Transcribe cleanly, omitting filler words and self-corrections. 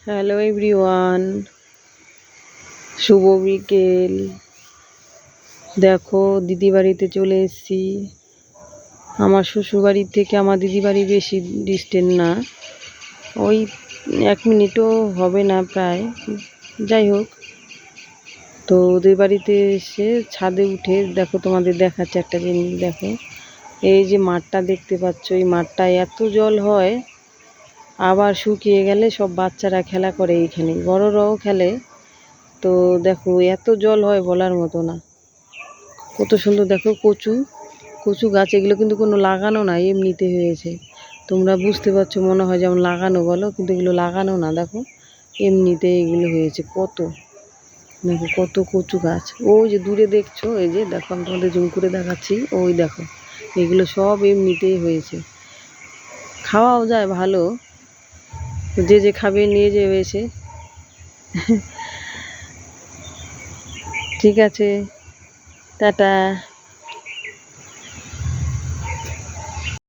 Hello everyone, শুভ বিকেল। দেখো দিদি বাড়িতে চলে এসেছি। আমার শ্বশুর বাড়ির থেকে আমার দিদি বাড়ি বেশি ডিস্টেন্স না, ওই 1 মিনিটও হবে না প্রায়। যাই হোক, তো ওদের বাড়িতে এসে ছাদে উঠে দেখো, তোমাদের দেখাচ্ছে একটা জিনিস। দেখো, এই যে মাঠটা দেখতে পাচ্ছ, এই মাঠটায় এত জল হয়, আবার শুকিয়ে গেলে সব বাচ্চারা খেলা করে এইখানে, বড়রাও খেলে। তো দেখো এত জল হয় বলার মতো না। কত সুন্দর দেখো, কচু কচু গাছ, এগুলো কিন্তু কোনো লাগানো না, এমনিতে হয়েছে। তোমরা বুঝতে পারছো মনে হয় যেমন লাগানো, বলো, কিন্তু এগুলো লাগানো না। দেখো এমনিতে এগুলো হয়েছে। কত দেখো, কত কচু গাছ। ওই যে দূরে দেখছো, এই যে দেখো, আমি তোমাদের জুম করে দেখাচ্ছি, ওই দেখো, এগুলো সব এমনিতেই হয়েছে। খাওয়াও যায় ভালো, যে যে খাবে নিয়ে যে হয়েছে। ঠিক আছে, টাটা।